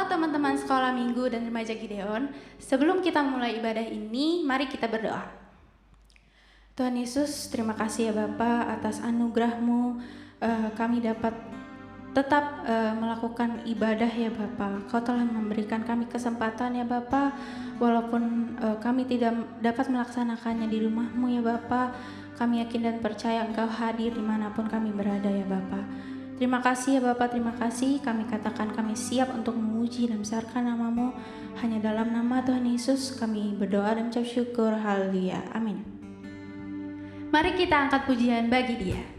teman-teman sekolah minggu dan remaja Gideon. Sebelum kita mulai ibadah ini, mari kita berdoa. Tuhan Yesus, terima kasih ya Bapa atas anugerah-Mu, kami dapat tetap melakukan ibadah ya Bapa. Kau telah memberikan kami kesempatan ya Bapa, walaupun kami tidak dapat melaksanakannya di rumah-Mu ya Bapa. Kami yakin dan percaya Engkau hadir dimanapun kami berada ya Bapa. Terima kasih ya Bapa, terima kasih. Kami katakan kami siap untuk memuji dan membesarkan nama-Mu. Hanya dalam nama Tuhan Yesus kami berdoa dan mengucap syukur. Haleluya. Amin. Mari kita angkat pujian bagi Dia.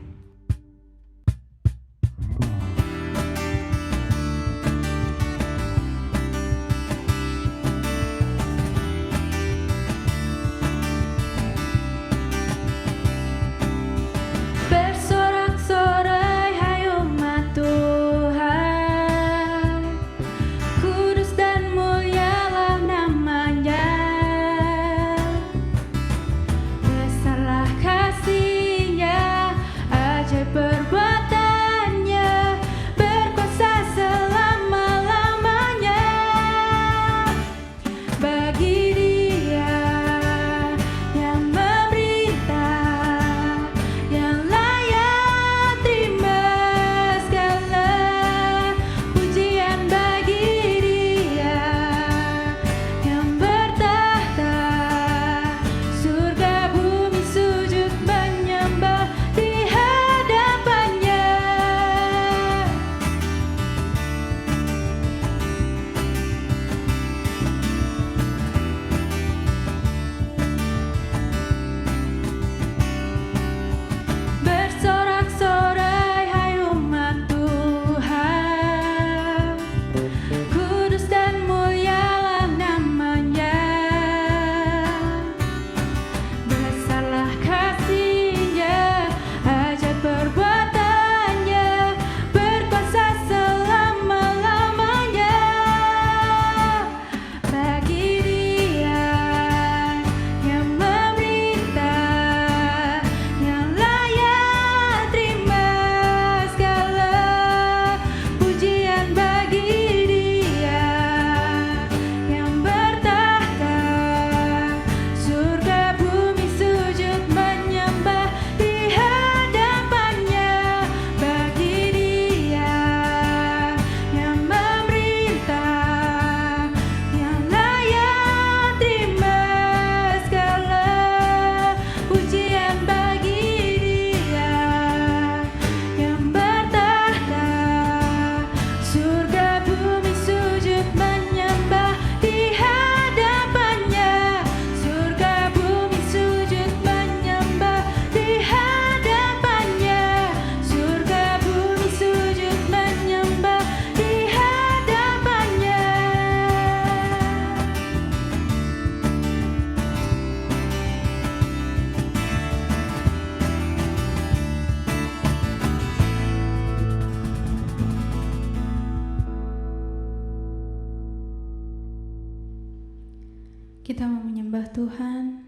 Kita mau menyembah Tuhan,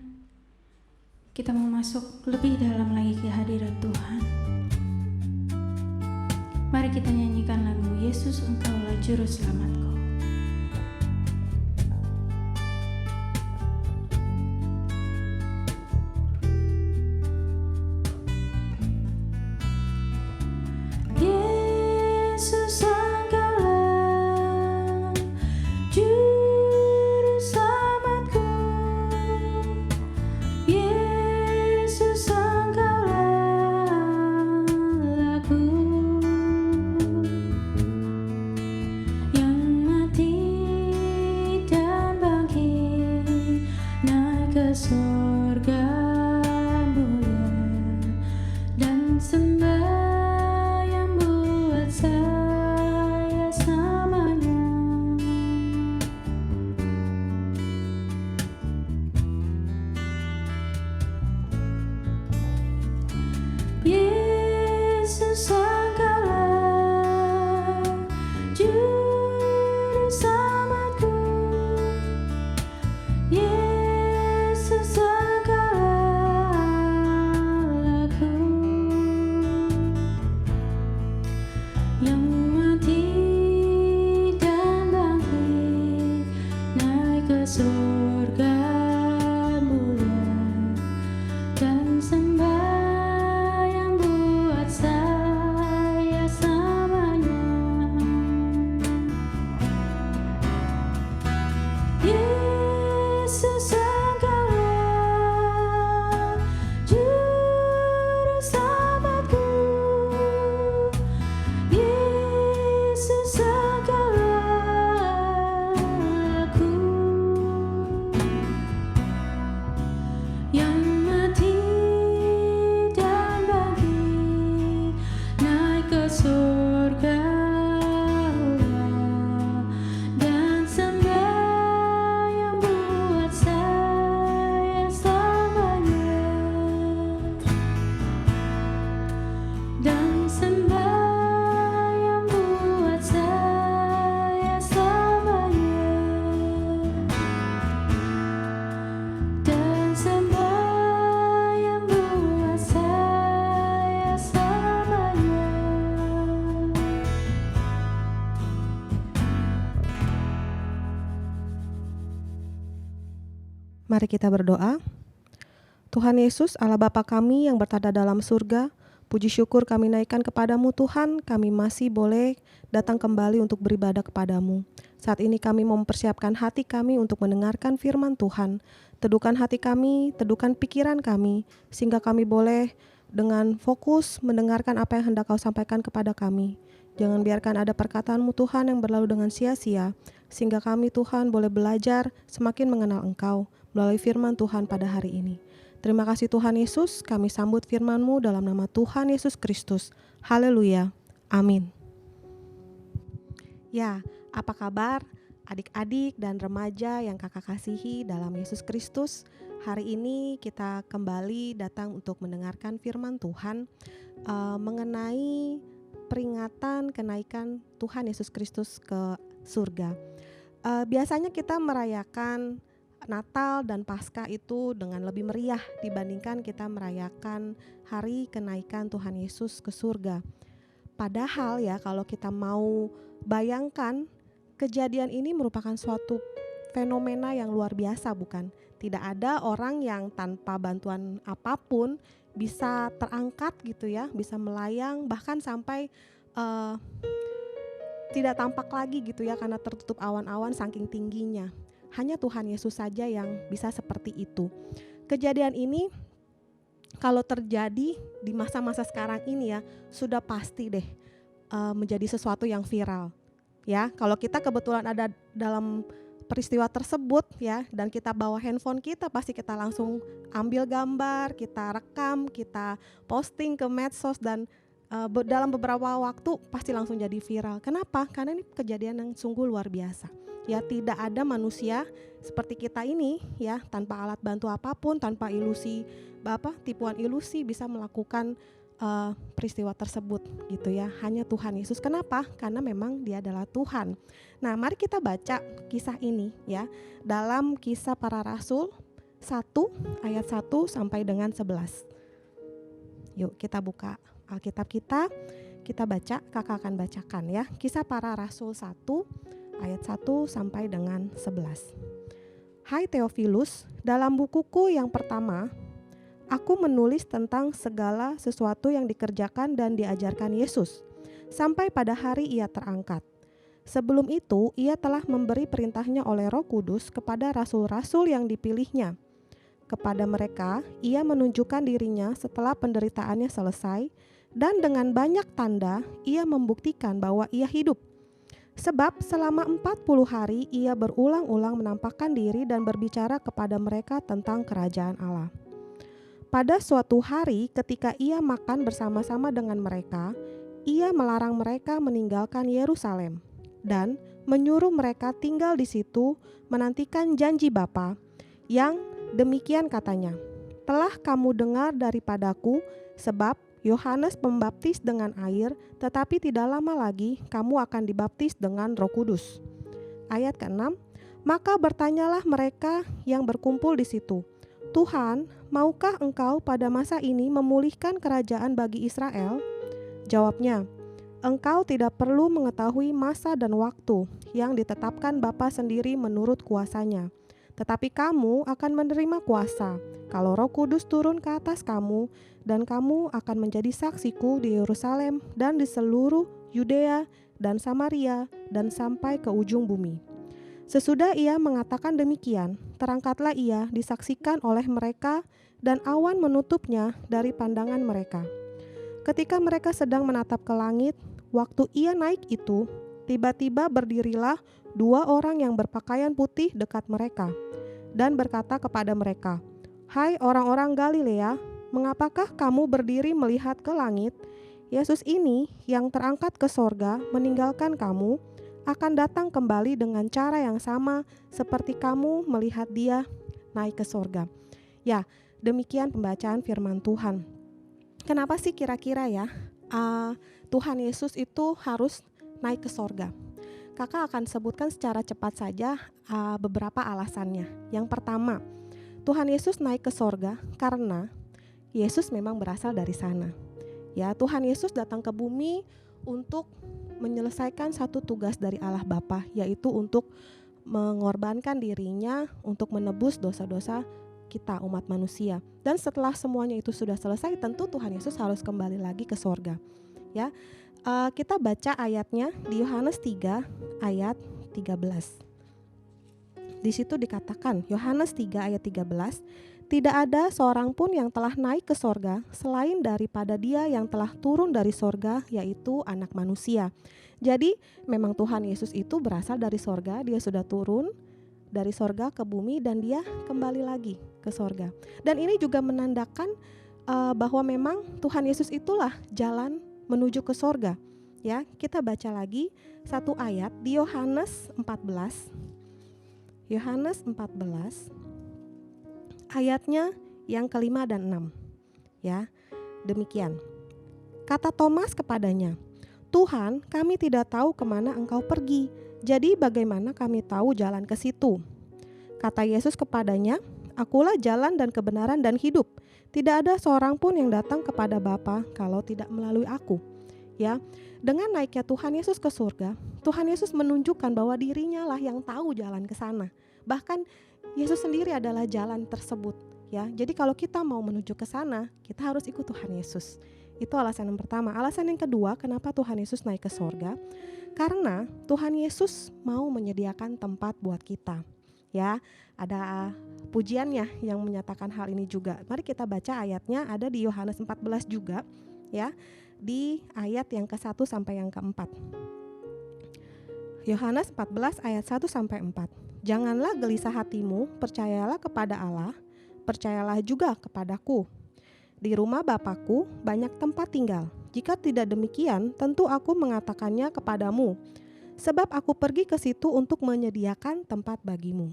kita mau masuk lebih dalam lagi ke hadirat Tuhan. Mari kita nyanyikan lagu Yesus Engkaulah Juru Selamatku. Yesus Engkaulah Juru yang mati dan bangkit Mari kita berdoa. Tuhan Yesus, Allah Bapa kami yang berada dalam surga, puji syukur kami naikkan kepadamu Tuhan, kami masih boleh datang kembali untuk beribadah kepadamu. Saat ini kami mempersiapkan hati kami untuk mendengarkan firman Tuhan. Teduhkan hati kami, teduhkan pikiran kami, sehingga kami boleh dengan fokus mendengarkan apa yang hendak kau sampaikan kepada kami. Jangan biarkan ada perkataanmu Tuhan yang berlalu dengan sia-sia, sehingga kami Tuhan boleh belajar semakin mengenal Engkau melalui firman Tuhan pada hari ini. Terima kasih Tuhan Yesus, kami sambut firman-Mu dalam nama Tuhan Yesus Kristus. Haleluya. Amin. Ya, apa kabar adik-adik dan remaja yang kakak kasihi dalam Yesus Kristus? Hari ini kita kembali datang untuk mendengarkan firman Tuhan mengenai peringatan kenaikan Tuhan Yesus Kristus ke surga. Biasanya kita merayakan Natal dan Paskah itu dengan lebih meriah dibandingkan kita merayakan hari kenaikan Tuhan Yesus ke surga. Padahal ya, kalau kita mau bayangkan, kejadian ini merupakan suatu fenomena yang luar biasa, bukan? Tidak ada orang yang tanpa bantuan apapun bisa terangkat gitu ya, bisa melayang bahkan sampai tidak tampak lagi gitu ya, karena tertutup awan-awan saking tingginya. Hanya Tuhan Yesus saja yang bisa seperti itu. Kejadian ini kalau terjadi di masa-masa sekarang ini ya, sudah pasti deh menjadi sesuatu yang viral. Ya, kalau kita kebetulan ada dalam peristiwa tersebut ya, dan kita bawa handphone kita, pasti kita langsung ambil gambar, kita rekam, kita posting ke medsos, dan dalam beberapa waktu pasti langsung jadi viral. Kenapa? Karena ini kejadian yang sungguh luar biasa. Ya, tidak ada manusia seperti kita ini ya, tanpa alat bantu apapun, tanpa ilusi tipuan ilusi bisa melakukan peristiwa tersebut gitu ya. Hanya Tuhan Yesus. Kenapa? Karena memang Dia adalah Tuhan. Nah, mari kita baca kisah ini ya, dalam Kisah Para Rasul 1 ayat 1 sampai dengan 11. Yuk kita buka Alkitab kita baca, kakak akan bacakan ya. Kisah Para Rasul 1 ayat 1 sampai dengan 11. Hai Theophilus, dalam bukuku yang pertama, aku menulis tentang segala sesuatu yang dikerjakan dan diajarkan Yesus, sampai pada hari Ia terangkat. Sebelum itu, Ia telah memberi perintahnya oleh Roh Kudus kepada rasul-rasul yang dipilihnya. Kepada mereka, Ia menunjukkan dirinya setelah penderitaannya selesai, dan dengan banyak tanda, Ia membuktikan bahwa Ia hidup. Sebab selama 40 hari Ia berulang-ulang menampakkan diri dan berbicara kepada mereka tentang kerajaan Allah. Pada suatu hari ketika Ia makan bersama-sama dengan mereka, Ia melarang mereka meninggalkan Yerusalem dan menyuruh mereka tinggal di situ menantikan janji Bapa, yang demikian katanya, telah kamu dengar daripadaku, sebab Yohanes membaptis dengan air, tetapi tidak lama lagi kamu akan dibaptis dengan Roh Kudus. Ayat ke-6, maka bertanyalah mereka yang berkumpul di situ, Tuhan, maukah Engkau pada masa ini memulihkan kerajaan bagi Israel? Jawabnya, Engkau tidak perlu mengetahui masa dan waktu yang ditetapkan Bapa sendiri menurut kuasanya. Tetapi kamu akan menerima kuasa kalau Roh Kudus turun ke atas kamu, dan kamu akan menjadi saksiku di Yerusalem dan di seluruh Yudea dan Samaria dan sampai ke ujung bumi. Sesudah Ia mengatakan demikian, terangkatlah Ia disaksikan oleh mereka, dan awan menutupnya dari pandangan mereka. Ketika mereka sedang menatap ke langit, waktu Ia naik itu, tiba-tiba berdirilah 2 orang yang berpakaian putih dekat mereka, dan berkata kepada mereka, Hai orang-orang Galilea, mengapakah kamu berdiri melihat ke langit? Yesus ini yang terangkat ke sorga meninggalkan kamu, akan datang kembali dengan cara yang sama seperti kamu melihat Dia naik ke sorga. Ya, demikian pembacaan firman Tuhan. Kenapa sih kira-kira ya Tuhan Yesus itu harus naik ke sorga? Kakak akan sebutkan secara cepat saja beberapa alasannya. Yang pertama, Tuhan Yesus naik ke sorga karena Yesus memang berasal dari sana. Ya, Tuhan Yesus datang ke bumi untuk menyelesaikan satu tugas dari Allah Bapa, yaitu untuk mengorbankan dirinya untuk menebus dosa-dosa kita umat manusia. Dan setelah semuanya itu sudah selesai, tentu Tuhan Yesus harus kembali lagi ke sorga. Ya, kita baca ayatnya di Yohanes 3 ayat 13. Di situ dikatakan, Yohanes 3 ayat 13, tidak ada seorang pun yang telah naik ke sorga selain daripada Dia yang telah turun dari sorga, yaitu Anak Manusia. Jadi memang Tuhan Yesus itu berasal dari sorga, Dia sudah turun dari sorga ke bumi dan Dia kembali lagi ke sorga. Dan ini juga menandakan bahwa memang Tuhan Yesus itulah jalan menuju ke sorga. Ya, kita baca lagi satu ayat di Yohanes 14. Yohanes 14 ayatnya yang kelima dan 6. Ya, demikian. Kata Thomas kepadanya, Tuhan, kami tidak tahu kemana Engkau pergi. Jadi bagaimana kami tahu jalan ke situ? Kata Yesus kepadanya, Akulah jalan dan kebenaran dan hidup. Tidak ada seorang pun yang datang kepada Bapa kalau tidak melalui Aku. Ya, dengan naiknya Tuhan Yesus ke surga, Tuhan Yesus menunjukkan bahwa dirinya lah yang tahu jalan ke sana. Bahkan Yesus sendiri adalah jalan tersebut. Ya, jadi kalau kita mau menuju ke sana, kita harus ikut Tuhan Yesus. Itu alasan yang pertama. Alasan yang kedua, kenapa Tuhan Yesus naik ke surga? Karena Tuhan Yesus mau menyediakan tempat buat kita. Ya, ada pujiannya yang menyatakan hal ini juga. Mari kita baca ayatnya, ada di Yohanes 14 juga, ya, di ayat yang ke-1 sampai yang ke-4. Yohanes 14 ayat 1 sampai 4. Janganlah gelisah hatimu, percayalah kepada Allah, percayalah juga kepadaku. Di rumah Bapakku banyak tempat tinggal. Jika tidak demikian, tentu aku mengatakannya kepadamu. Sebab aku pergi ke situ untuk menyediakan tempat bagimu.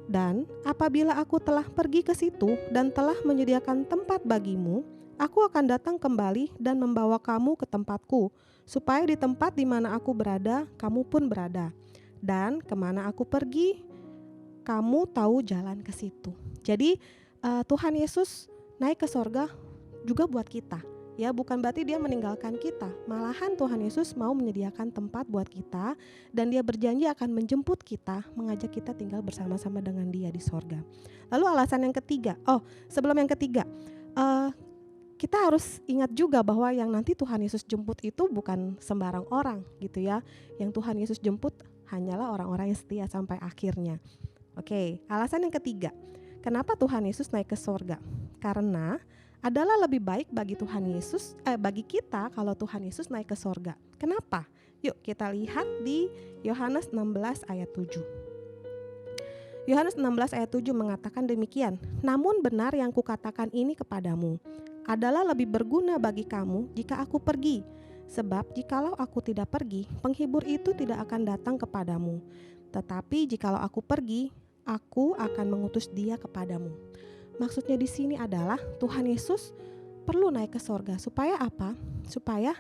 Dan apabila aku telah pergi ke situ dan telah menyediakan tempat bagimu, aku akan datang kembali dan membawa kamu ke tempatku, supaya di tempat di mana aku berada, kamu pun berada. Dan kemana aku pergi, kamu tahu jalan ke situ. Jadi Tuhan Yesus naik ke sorga juga buat kita. Ya, bukan berarti dia meninggalkan kita. Malahan Tuhan Yesus mau menyediakan tempat buat kita dan dia berjanji akan menjemput kita, mengajak kita tinggal bersama-sama dengan dia di sorga. Lalu alasan yang ketiga, sebelum yang ketiga, kita harus ingat juga bahwa yang nanti Tuhan Yesus jemput itu bukan sembarang orang gitu ya. Yang Tuhan Yesus jemput hanyalah orang-orang yang setia sampai akhirnya. Oke, alasan yang ketiga, kenapa Tuhan Yesus naik ke sorga? Karena adalah lebih baik bagi Tuhan Yesus, bagi kita kalau Tuhan Yesus naik ke sorga. Kenapa? Yuk kita lihat di Yohanes 16 ayat 7. Yohanes 16 ayat 7 mengatakan demikian, namun benar yang kukatakan ini kepadamu, adalah lebih berguna bagi kamu jika aku pergi. Sebab jikalau aku tidak pergi, penghibur itu tidak akan datang kepadamu. Tetapi jikalau aku pergi, aku akan mengutus dia kepadamu. Maksudnya di sini adalah Tuhan Yesus perlu naik ke sorga. Supaya apa? Supaya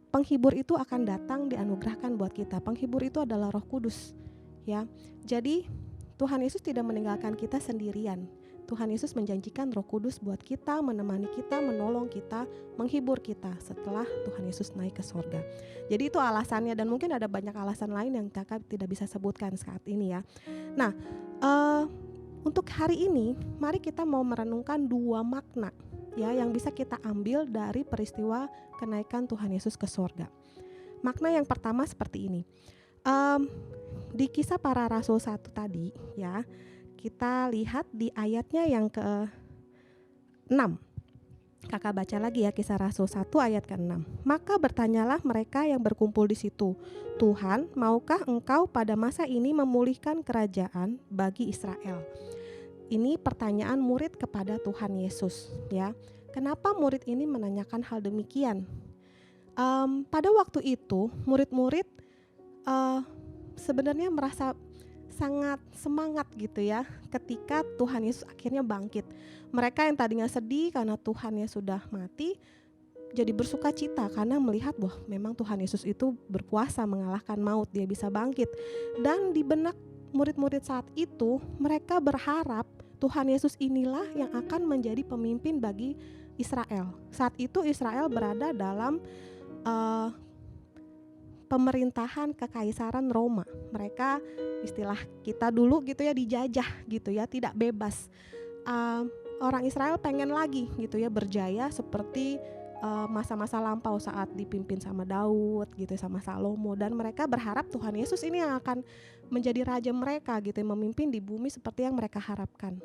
penghibur itu akan datang dianugerahkan buat kita. Penghibur itu adalah Roh Kudus. Ya, jadi Tuhan Yesus tidak meninggalkan kita sendirian. Tuhan Yesus menjanjikan Roh Kudus buat kita, menemani kita, menolong kita, menghibur kita setelah Tuhan Yesus naik ke sorga. Jadi itu alasannya, dan mungkin ada banyak alasan lain yang kakak tidak bisa sebutkan saat ini ya. Nah, untuk hari ini, mari kita mau merenungkan dua makna ya yang bisa kita ambil dari peristiwa kenaikan Tuhan Yesus ke sorga. Makna yang pertama seperti ini. Di Kisah Para Rasul 1 tadi ya, kita lihat di ayatnya yang ke-6. Kakak baca lagi ya, Kisah Rasul 1 ayat ke-6. Maka bertanyalah mereka yang berkumpul di situ, Tuhan, maukah Engkau pada masa ini memulihkan kerajaan bagi Israel? Ini pertanyaan murid kepada Tuhan Yesus ya. Kenapa murid ini menanyakan hal demikian? Pada waktu itu murid-murid sebenarnya merasa sangat semangat gitu ya ketika Tuhan Yesus akhirnya bangkit. Mereka yang tadinya sedih karena Tuhannya sudah mati, jadi bersuka cita karena melihat bahwa memang Tuhan Yesus itu berkuasa mengalahkan maut, dia bisa bangkit. Dan di benak murid-murid saat itu mereka berharap Tuhan Yesus inilah yang akan menjadi pemimpin bagi Israel. Saat itu Israel berada dalam pemerintahan kekaisaran Roma. Mereka istilah kita dulu gitu ya, dijajah gitu ya, tidak bebas. Orang Israel pengen lagi gitu ya berjaya seperti masa-masa lampau saat dipimpin sama Daud gitu, sama Salomo, dan mereka berharap Tuhan Yesus ini yang akan menjadi raja mereka gitu, memimpin di bumi seperti yang mereka harapkan.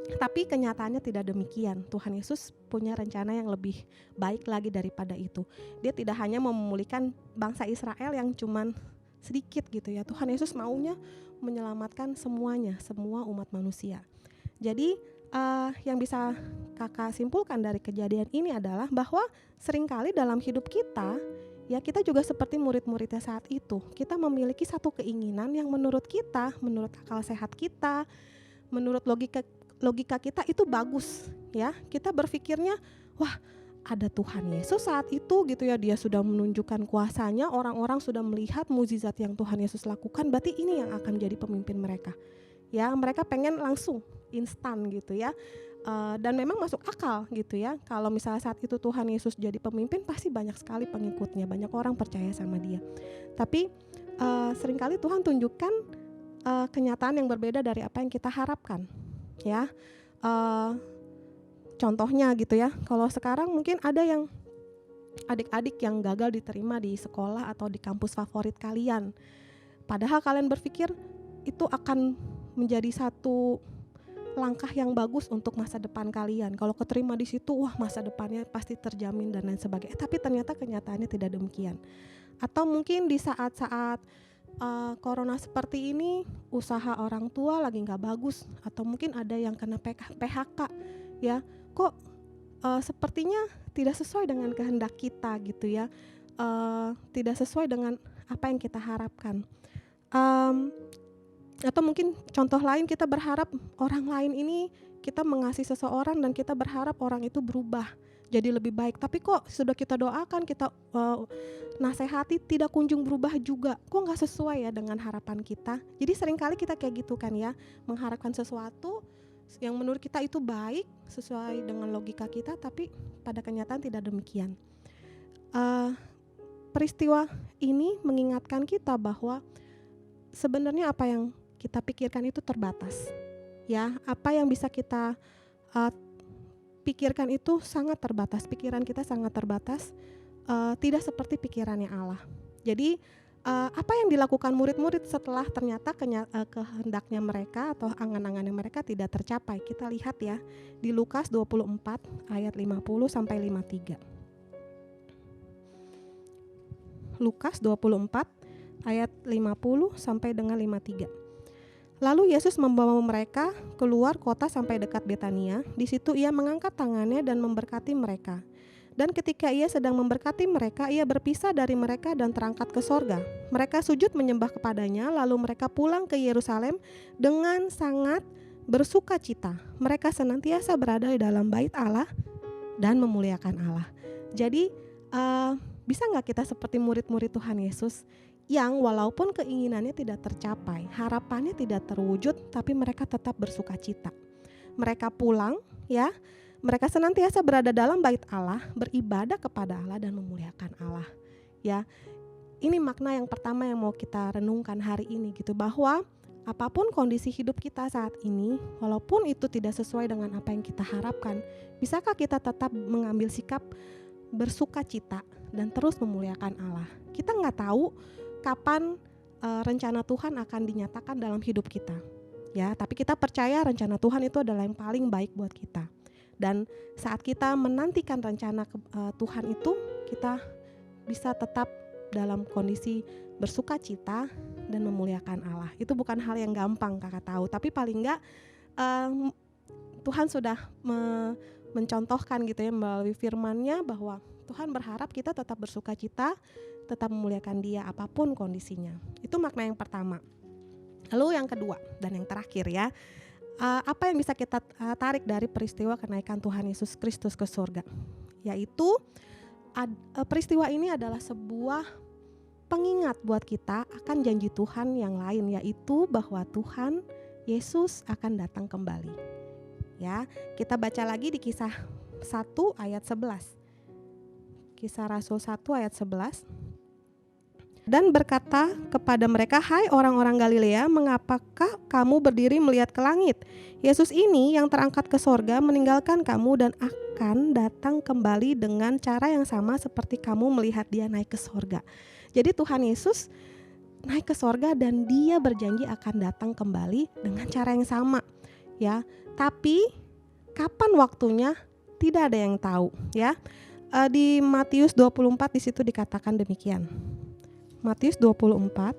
Tapi kenyataannya tidak demikian. Tuhan Yesus punya rencana yang lebih baik lagi daripada itu. Dia tidak hanya memulihkan bangsa Israel yang cuman sedikit gitu ya. Tuhan Yesus maunya menyelamatkan semuanya, semua umat manusia. Jadi yang bisa kakak simpulkan dari kejadian ini adalah bahwa seringkali dalam hidup kita, ya kita juga seperti murid-muridnya saat itu. Kita memiliki satu keinginan yang menurut kita, menurut akal sehat kita, menurut logika kita itu bagus ya. Kita berpikirnya, wah ada Tuhan Yesus saat itu gitu ya, dia sudah menunjukkan kuasanya, orang-orang sudah melihat mukjizat yang Tuhan Yesus lakukan, berarti ini yang akan menjadi pemimpin mereka. Ya, mereka pengen langsung instan gitu ya. Dan memang masuk akal gitu ya. Kalau misalnya saat itu Tuhan Yesus jadi pemimpin, pasti banyak sekali pengikutnya, banyak orang percaya sama dia. Tapi seringkali Tuhan tunjukkan kenyataan yang berbeda dari apa yang kita harapkan. Ya, contohnya gitu ya, kalau sekarang mungkin ada yang adik-adik yang gagal diterima di sekolah atau di kampus favorit kalian, padahal kalian berpikir itu akan menjadi satu langkah yang bagus untuk masa depan kalian. Kalau keterima di situ, wah masa depannya pasti terjamin dan lain sebagainya. Tapi ternyata kenyataannya tidak demikian. Atau mungkin di saat-saat corona seperti ini, usaha orang tua lagi nggak bagus, atau mungkin ada yang kena PHK, ya, kok sepertinya tidak sesuai dengan kehendak kita gitu ya, tidak sesuai dengan apa yang kita harapkan. Atau mungkin contoh lain, kita berharap orang lain ini, kita mengasihi seseorang dan kita berharap orang itu berubah jadi lebih baik, tapi kok sudah kita doakan, kita nasihati, tidak kunjung berubah juga. Kok gak sesuai ya dengan harapan kita. Jadi seringkali kita kayak gitu kan ya, mengharapkan sesuatu yang menurut kita itu baik, sesuai dengan logika kita, tapi pada kenyataan tidak demikian. Peristiwa ini mengingatkan kita bahwa sebenarnya apa yang kita pikirkan itu terbatas. Ya, apa yang bisa kita pikirkan itu sangat terbatas. Pikiran kita sangat terbatas, tidak seperti pikirannya Allah. Jadi apa yang dilakukan murid-murid setelah ternyata kehendaknya mereka atau angan-angannya mereka tidak tercapai. Kita lihat ya di Lukas 24 ayat 50 sampai 53. Lukas 24 ayat 50 sampai dengan 53. Lalu Yesus membawa mereka keluar kota sampai dekat Betania. Di situ ia mengangkat tangannya dan memberkati mereka. Dan ketika ia sedang memberkati mereka, ia berpisah dari mereka dan terangkat ke sorga. Mereka sujud menyembah kepadanya, lalu mereka pulang ke Yerusalem dengan sangat bersuka cita. Mereka senantiasa berada di dalam bait Allah dan memuliakan Allah. Jadi bisa gak kita seperti murid-murid Tuhan Yesus yang walaupun keinginannya tidak tercapai, harapannya tidak terwujud, tapi mereka tetap bersuka cita. Mereka pulang ya, mereka senantiasa berada dalam bait Allah, beribadah kepada Allah dan memuliakan Allah. Ya, ini makna yang pertama yang mau kita renungkan hari ini gitu, bahwa apapun kondisi hidup kita saat ini, walaupun itu tidak sesuai dengan apa yang kita harapkan, bisakah kita tetap mengambil sikap bersuka cita dan terus memuliakan Allah? Kita nggak tahu kapan rencana Tuhan akan dinyatakan dalam hidup kita, ya. Tapi kita percaya rencana Tuhan itu adalah yang paling baik buat kita. Dan saat kita menantikan rencana Tuhan itu, kita bisa tetap dalam kondisi bersuka cita dan memuliakan Allah. Itu bukan hal yang gampang kakak tahu, tapi paling enggak Tuhan sudah mencontohkan gitu ya melalui firman-Nya, bahwa Tuhan berharap kita tetap bersuka cita, tetap memuliakan Dia apapun kondisinya. Itu makna yang pertama. Lalu yang kedua dan yang terakhir ya, apa yang bisa kita tarik dari peristiwa kenaikan Tuhan Yesus Kristus ke surga? Yaitu peristiwa ini adalah sebuah pengingat buat kita akan janji Tuhan yang lain, yaitu bahwa Tuhan Yesus akan datang kembali. Ya, kita baca lagi di Kisah 1 ayat 11. Kisah Rasul 1 ayat 11. dan berkata kepada mereka, "Hai orang-orang Galilea, mengapakah kamu berdiri melihat ke langit? Yesus ini yang terangkat ke sorga meninggalkan kamu dan akan datang kembali dengan cara yang sama seperti kamu melihat dia naik ke sorga." Jadi Tuhan Yesus naik ke sorga dan dia berjanji akan datang kembali dengan cara yang sama, ya. Tapi kapan waktunya tidak ada yang tahu, ya. Di Matius 24 di situ dikatakan demikian. Matius 24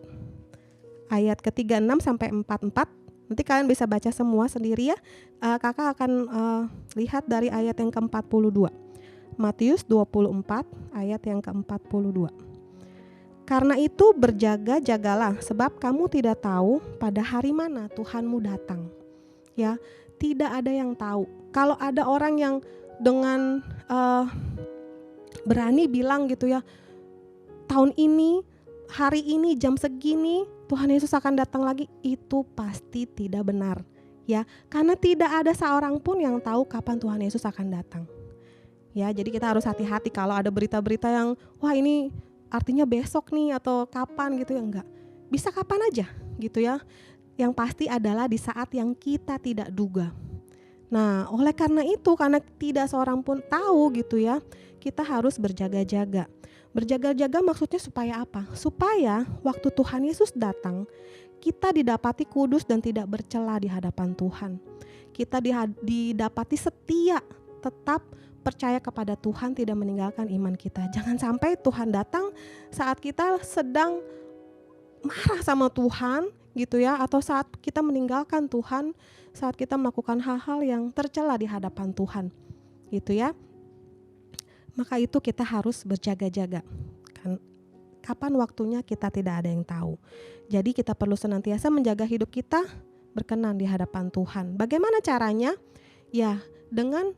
ayat ke-36 sampai 44. Nanti kalian bisa baca semua sendiri ya. Kakak akan lihat dari ayat yang ke-42. Matius 24 ayat yang ke-42. Karena itu berjaga-jagalah, sebab kamu tidak tahu pada hari mana Tuhanmu datang. Ya, tidak ada yang tahu. Kalau ada orang yang dengan berani bilang gitu ya, tahun ini, hari ini, jam segini Tuhan Yesus akan datang lagi, itu pasti tidak benar, ya. Karena tidak ada seorang pun yang tahu kapan Tuhan Yesus akan datang. Ya, jadi kita harus hati-hati kalau ada berita-berita yang wah ini artinya besok nih atau kapan gitu ya, enggak. Bisa kapan aja gitu ya. Yang pasti adalah di saat yang kita tidak duga. Nah, oleh karena itu, karena tidak seorang pun tahu gitu ya, kita harus berjaga-jaga. Berjaga-jaga maksudnya supaya apa? Supaya waktu Tuhan Yesus datang, kita didapati kudus dan tidak bercela di hadapan Tuhan. Kita didapati setia, tetap percaya kepada Tuhan, tidak meninggalkan iman kita. Jangan sampai Tuhan datang saat kita sedang marah sama Tuhan gitu ya, atau saat kita meninggalkan Tuhan, saat kita melakukan hal-hal yang tercela di hadapan Tuhan gitu ya. Maka itu kita harus berjaga-jaga. Kapan waktunya kita tidak ada yang tahu. Jadi kita perlu senantiasa menjaga hidup kita berkenan di hadapan Tuhan. Bagaimana caranya? Ya, dengan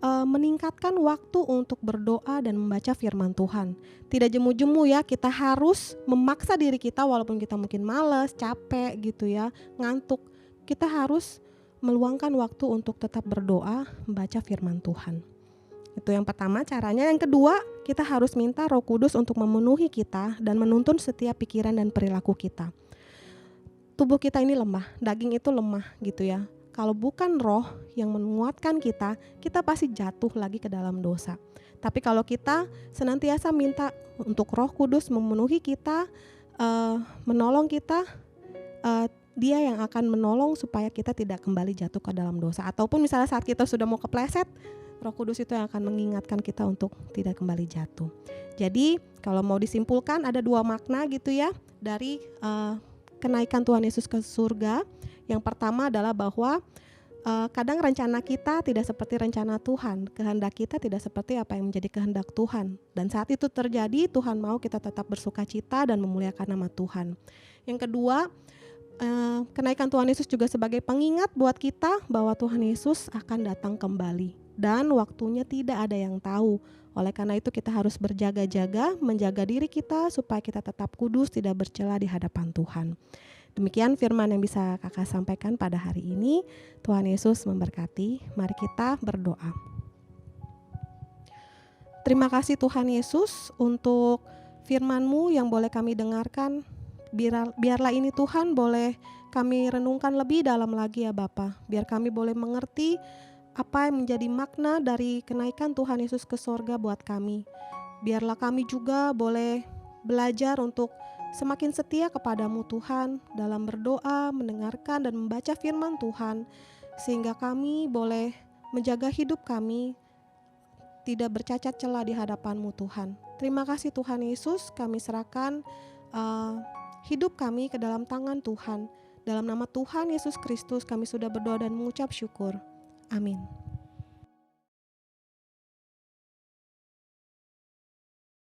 meningkatkan waktu untuk berdoa dan membaca firman Tuhan. Tidak jemu-jemu ya, kita harus memaksa diri kita walaupun kita mungkin malas, capek gitu ya, ngantuk. Kita harus meluangkan waktu untuk tetap berdoa, membaca firman Tuhan. Itu yang pertama caranya. Yang kedua, kita harus minta Roh Kudus untuk memenuhi kita dan menuntun setiap pikiran dan perilaku kita. Tubuh kita ini lemah, daging itu lemah gitu ya. Kalau bukan Roh yang menguatkan kita, kita pasti jatuh lagi ke dalam dosa. Tapi kalau kita senantiasa minta untuk Roh Kudus memenuhi kita, menolong kita, Dia yang akan menolong supaya kita tidak kembali jatuh ke dalam dosa. Ataupun misalnya saat kita sudah mau kepleset, Roh Kudus itu yang akan mengingatkan kita untuk tidak kembali jatuh. Jadi kalau mau disimpulkan ada dua makna gitu ya dari kenaikan Tuhan Yesus ke surga. Yang pertama adalah bahwa kadang rencana kita tidak seperti rencana Tuhan, kehendak kita tidak seperti apa yang menjadi kehendak Tuhan. Dan saat itu terjadi, Tuhan mau kita tetap bersukacita dan memuliakan nama Tuhan. Yang kedua, kenaikan Tuhan Yesus juga sebagai pengingat buat kita bahwa Tuhan Yesus akan datang kembali. Dan waktunya tidak ada yang tahu. Oleh karena itu kita harus berjaga-jaga, menjaga diri kita supaya kita tetap kudus, tidak bercela di hadapan Tuhan. Demikian firman yang bisa kakak sampaikan pada hari ini. Tuhan Yesus memberkati. Mari kita berdoa. Terima kasih Tuhan Yesus untuk firman-Mu yang boleh kami dengarkan. Biarlah ini Tuhan boleh kami renungkan lebih dalam lagi ya Bapa. Biar kami boleh mengerti apa yang menjadi makna dari kenaikan Tuhan Yesus ke sorga buat kami. Biarlah kami juga boleh belajar untuk semakin setia kepadamu Tuhan dalam berdoa, mendengarkan dan membaca firman Tuhan, sehingga kami boleh menjaga hidup kami tidak bercacat celah di hadapan-Mu Tuhan. Terima kasih Tuhan Yesus, kami serahkan hidup kami ke dalam tangan Tuhan. Dalam nama Tuhan Yesus Kristus kami sudah berdoa dan mengucap syukur. Amin.